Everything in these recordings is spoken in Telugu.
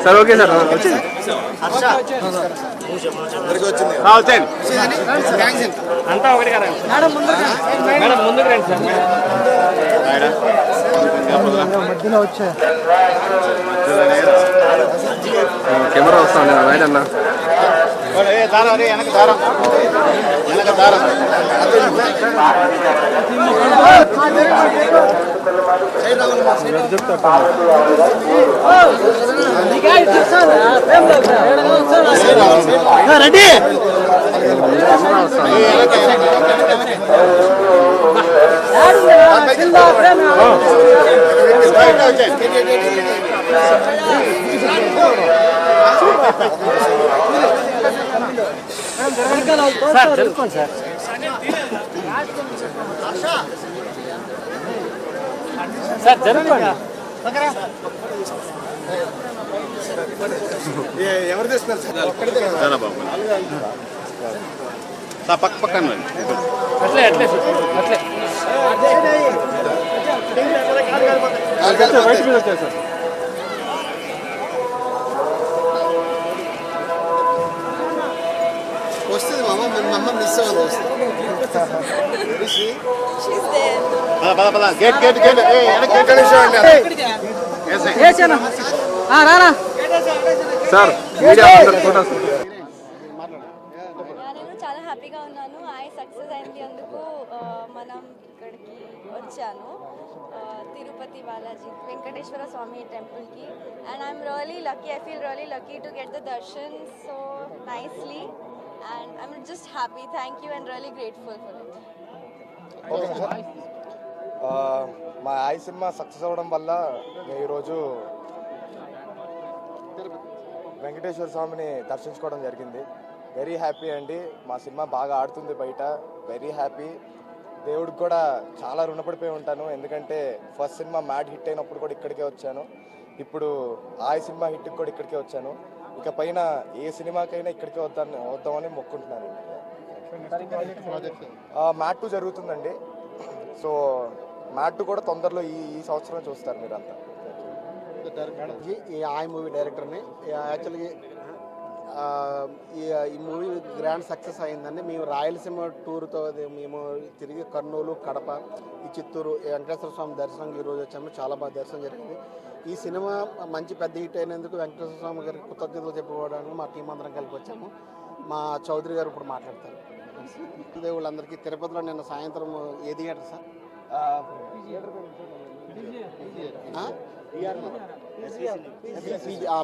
సార్ ఓకే సార్ వచ్చింది అంతా ఒకటి కదా మేడం ముందుకు రండి సార్ మధ్యలో వచ్చా కెమెరా వస్తా ఉండే రైట్ అన్న రెడీ సార్ తెలుసుకోండి సార్ సార్ జరుగుకోండి ఎవరు తెస్తున్నారు సార్ పక్క పక్కన అట్లే అట్లే అట్లే వైట్ మీద వచ్చాయి సార్ వస్తుంది మమ్మ మిస్ అవ్వదు గేట్ గేట్ గేట్ రారా సార్ చాలా హ్యాపీగా ఉన్నాను. సక్సెస్ అయింది అందుకు మనం ఇక్కడికి వచ్చాను తిరుపతి బాలాజీ వెంకటేశ్వర స్వామి టెంపుల్కి and I'm really lucky. I feel really lucky to get the Darshan so nicely and I'm just happy. Thank you and really grateful for it. Okay sir మా ఆయి సినిమా సక్సెస్ అవ్వడం వల్ల నేను ఈరోజు వెంకటేశ్వర స్వామిని దర్శించుకోవడం జరిగింది. వెరీ హ్యాపీ అండి. మా సినిమా బాగా ఆడుతుంది బయట. Very happy. దేవుడికి కూడా చాలా రుణపడిపోయి ఉంటాను. ఎందుకంటే ఫస్ట్ సినిమా మ్యాడ్ హిట్ అయినప్పుడు కూడా ఇక్కడికే వచ్చాను. ఇప్పుడు ఆయి సినిమా హిట్కి కూడా ఇక్కడికే వచ్చాను. ఇక పైన ఏ సినిమాకైనా ఇక్కడికే వద్దామని మొక్కుంటున్నాను. మ్యాట్ 2 జరుగుతుందండి. సో మ్యాట్ 2 కూడా తొందరలో ఈ సంవత్సరం చూస్తారు మీరంతా. ఈ ఆయి మూవీ డైరెక్టర్ని యాక్చువల్గా ఈ మూవీ గ్రాండ్ సక్సెస్ అయిందండి. మేము రాయలసీమ టూర్తో మేము తిరిగి కర్నూలు, కడప, ఈ చిత్తూరు వెంకటేశ్వర స్వామి దర్శనం ఈరోజు వచ్చాము. చాలా బాగా దర్శనం జరిగింది. ఈ సినిమా మంచి పెద్ద హిట్ అయినందుకు వెంకటేశ్వర స్వామి గారికి కృతజ్ఞతలు చెప్పుకోవడానికి మా టీం అందరం కలిపి వచ్చాము. మా చౌదరి గారు ఇప్పుడు మాట్లాడతారు. దేవుళ్ళందరికీ తిరుపతిలో నిన్న సాయంత్రం ఏ థియేటర్ సార్?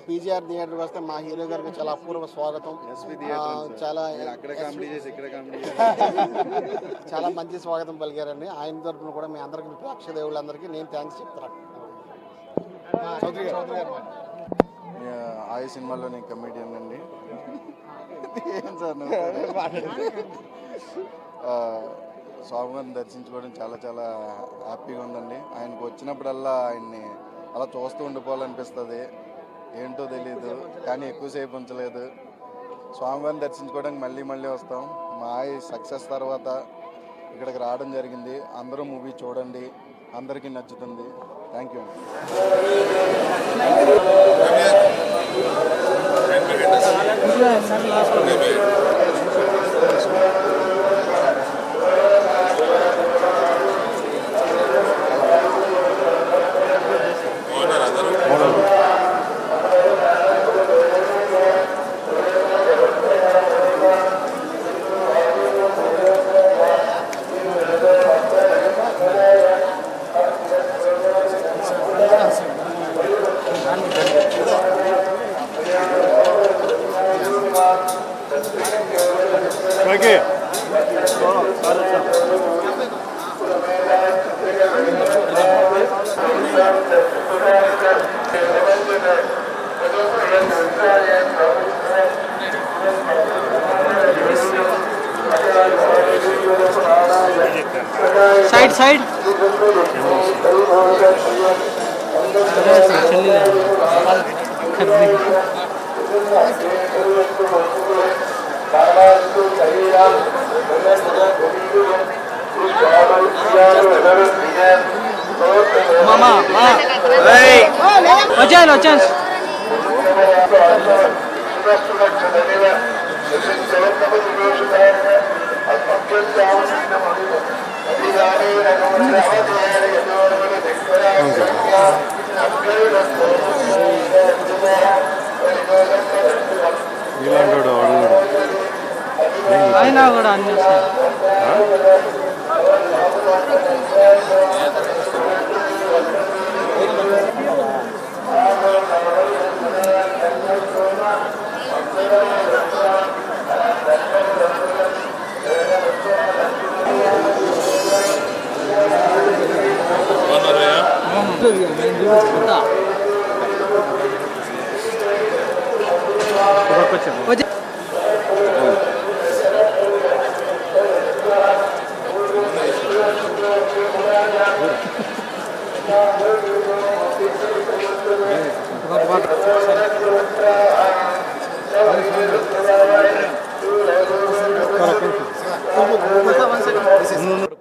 పీజీఆర్ థియేటర్కి వస్తే మా హీరో గారికి చాలా అపూర్వ స్వాగతం. చాలా మంచి స్వాగతం పలికారండి. ఆయన తరఫున కూడా మీ అందరికీ ప్రేక్ష దేవుళ్ళందరికీ నేను థ్యాంక్స్ చెప్తాను. ఆయి సినిమాలో నేను కమెడియన్ అండి. ఏం సార్ స్వామివారిని దర్శించుకోవడం చాలా చాలా హ్యాపీగా ఉందండి. ఆయనకు వచ్చినప్పుడల్లా ఆయన్ని అలా చూస్తూ ఉండిపోవాలనిపిస్తుంది. ఏంటో తెలియదు కానీ ఎక్కువసేపు ఉంచలేదు. స్వామివారిని దర్శించుకోవడానికి మళ్ళీ మళ్ళీ వస్తాం. మా ఆయి సక్సెస్ తర్వాత ఇక్కడికి రావడం జరిగింది. అందరూ మూవీ చూడండి, అందరికీ నచ్చుతుంది. Thank you. साइड साइड వచ్చాను వచ్చాను అయినా కూడా అన్ని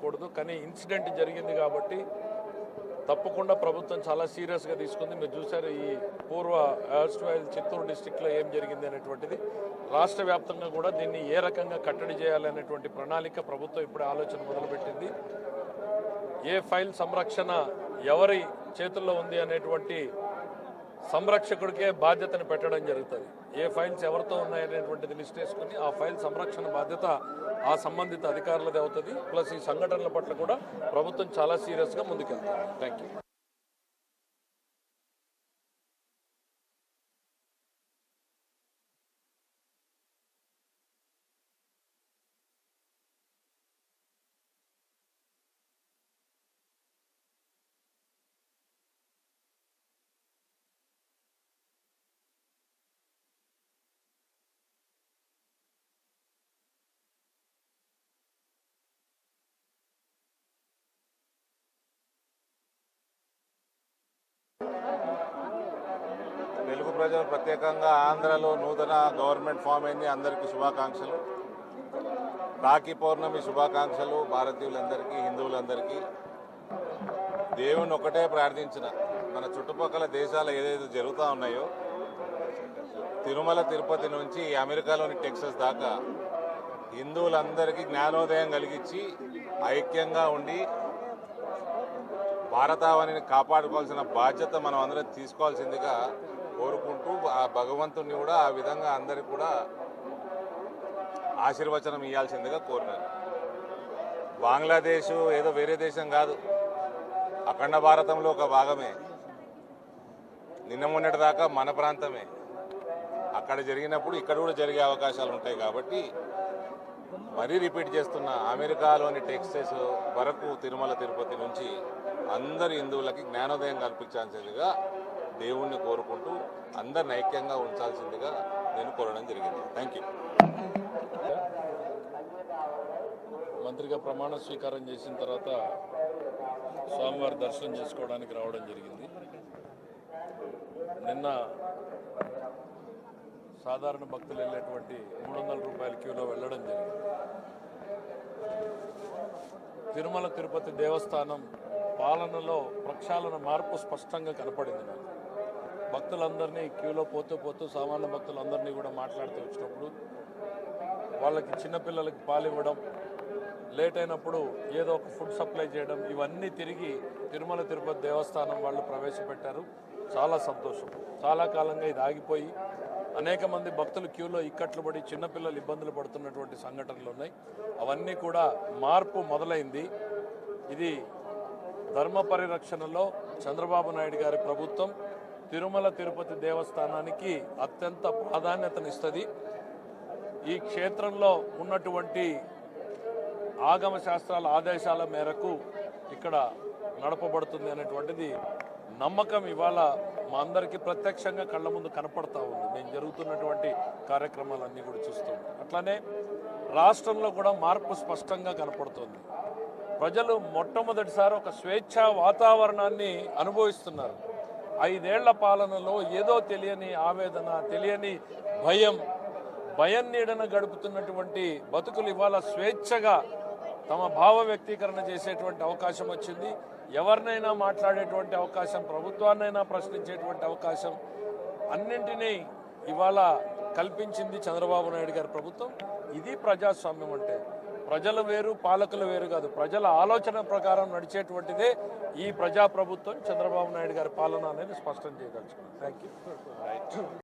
కూడదు కానీ ఇన్సిడెంట్ జరిగింది కాబట్టి తప్పకుండా ప్రభుత్వం చాలా సీరియస్గా తీసుకుంది. మీరు చూసారు ఈ పూర్వ చిత్తూరు డిస్టిక్లో ఏం జరిగింది అనేటువంటిది. రాష్ట్ర వ్యాప్తంగా కూడా దీన్ని ఏ రకంగా కట్టడి చేయాలి అనేటువంటి ప్రణాళిక ప్రభుత్వం ఇప్పుడే ఆలోచన మొదలుపెట్టింది. ఏ ఫైల్ సంరక్షణ ఎవరి చేతుల్లో ఉంది అనేటువంటి సంరక్షకుడికే బాధ్యతను పెట్టడం జరుగుతుంది. ఏ ఫైల్స్ ఎవరితో ఉన్నాయనేటువంటిది లిస్ట్ వేసుకుని ఆ ఫైల్ సంరక్షణ బాధ్యత ఆ సంబంధిత అధికారులదే అవుతుంది. ప్లస్ ఈ సంఘటనల పట్ల కూడా ప్రభుత్వం చాలా సీరియస్గా ముందుకెళ్తుంది. Thank you. తెలుగు ప్రజలు ప్రత్యేకంగా ఆంధ్రలో నూతన గవర్నమెంట్ ఫామ్ అయింది. అందరికీ శుభాకాంక్షలు. రాఖీ పౌర్ణమి శుభాకాంక్షలు భారతీయులందరికీ, హిందువులందరికీ. దేవుని ఒకటే ప్రార్థించిన మన చుట్టుపక్కల దేశాలు ఏదైతే జరుగుతూ ఉన్నాయో తిరుమల తిరుపతి నుంచి అమెరికాలోని టెక్సస్ దాకా హిందువులందరికీ జ్ఞానోదయం కలిగించి ఐక్యంగా ఉండి భారతావనిని కాపాడుకోవాల్సిన బాధ్యత మనం అందరం తీసుకోవాల్సిందిగా కోరుకుంటూ ఆ భగవంతుని కూడా ఆ విధంగా అందరికి కూడా ఆశీర్వచనం ఇవ్వాల్సిందిగా కోరినాను. బంగ్లాదేశ్ ఏదో వేరే దేశం కాదు, అఖండ భారతంలో ఒక భాగమే. నిన్న మొన్నటి దాకా మన ప్రాంతమే. అక్కడ జరిగినప్పుడు ఇక్కడ కూడా జరిగే అవకాశాలు ఉంటాయి కాబట్టి మరీ రిపీట్ చేస్తున్న అమెరికాలోని టెక్సస్ వరకు తిరుమల తిరుపతి నుంచి అందరి హిందువులకి జ్ఞానోదయం కల్పించాల్సిందిగా దేవుణ్ణి కోరుకుంటూ అందరిని ఐక్యంగా ఉంచాల్సిందిగా నేను కోరడం జరిగింది. Thank you. మంత్రిగా ప్రమాణ స్వీకారం చేసిన తర్వాత స్వామివారి దర్శనం చేసుకోవడానికి రావడం జరిగింది. నిన్న సాధారణ భక్తులు వెళ్ళేటువంటి 300 రూపాయల క్యూలో వెళ్ళడం జరిగింది. తిరుమల తిరుపతి దేవస్థానం పాలనలో ప్రక్షాళన మార్పు స్పష్టంగా కనపడింది నాకు. భక్తులందరినీ క్యూలో పోతూ సామాన్య భక్తులందరినీ కూడా మాట్లాడుతూ వచ్చినప్పుడు వాళ్ళకి చిన్నపిల్లలకి పాలు ఇవ్వడం, లేట్ అయినప్పుడు ఏదో ఒక ఫుడ్ సప్లై చేయడం, ఇవన్నీ తిరిగి తిరుమల తిరుపతి దేవస్థానం వాళ్ళు ప్రవేశపెట్టారు. చాలా సంతోషం. చాలా కాలంగా ఇది ఆగిపోయి అనేక మంది భక్తులు క్యూలో ఇక్కట్లు పడి చిన్నపిల్లలు ఇబ్బందులు పడుతున్నటువంటి సంఘటనలు ఉన్నాయి. అవన్నీ కూడా మార్పు మొదలైంది. ఇది ధర్మ పరిరక్షణలో చంద్రబాబు నాయుడు గారి ప్రభుత్వం తిరుమల తిరుపతి దేవస్థానానికి అత్యంత ప్రాధాన్యతనిస్తుంది. ఈ క్షేత్రంలో ఉన్నటువంటి ఆగమ శాస్త్రాల ఆదేశాల మేరకు ఇక్కడ నడపబడుతుంది అనేటువంటిది నమ్మకం ఇవాళ మా అందరికీ ప్రత్యక్షంగా కళ్ళ ముందు కనపడతా ఉంది. మేము జరుగుతున్నటువంటి కార్యక్రమాలన్నీ కూడా చూస్తాం. అట్లానే రాష్ట్రంలో కూడా మార్పు స్పష్టంగా కనపడుతుంది. ప్రజలు మొట్టమొదటిసారి ఒక స్వేచ్ఛా వాతావరణాన్ని అనుభవిస్తున్నారు. 5 ఏళ్ల పాలనలో ఏదో తెలియని ఆవేదన, తెలియని భయం, భయం నీడన గడుపుతున్నటువంటి బతుకులు ఇవాళ స్వేచ్ఛగా తమ భావ వ్యక్తీకరణ చేసేటువంటి అవకాశం వచ్చింది. ఎవరినైనా మాట్లాడేటువంటి అవకాశం, ప్రభుత్వాన్నైనా ప్రశ్నించేటువంటి అవకాశం, అన్నింటినీ ఇవాళ కల్పించింది చంద్రబాబు నాయుడు గారి ప్రభుత్వం. ఇది ప్రజాస్వామ్యం అంటే. ప్రజలు వేరు, పాలకులు వేరు కాదు. ప్రజల ఆలోచన ప్రకారం నడిచేటువంటిదే ఈ ప్రజాప్రభుత్వం, చంద్రబాబు నాయుడు గారి పాలన అనేది స్పష్టం చేయదలుచుకున్నాను. Thank you.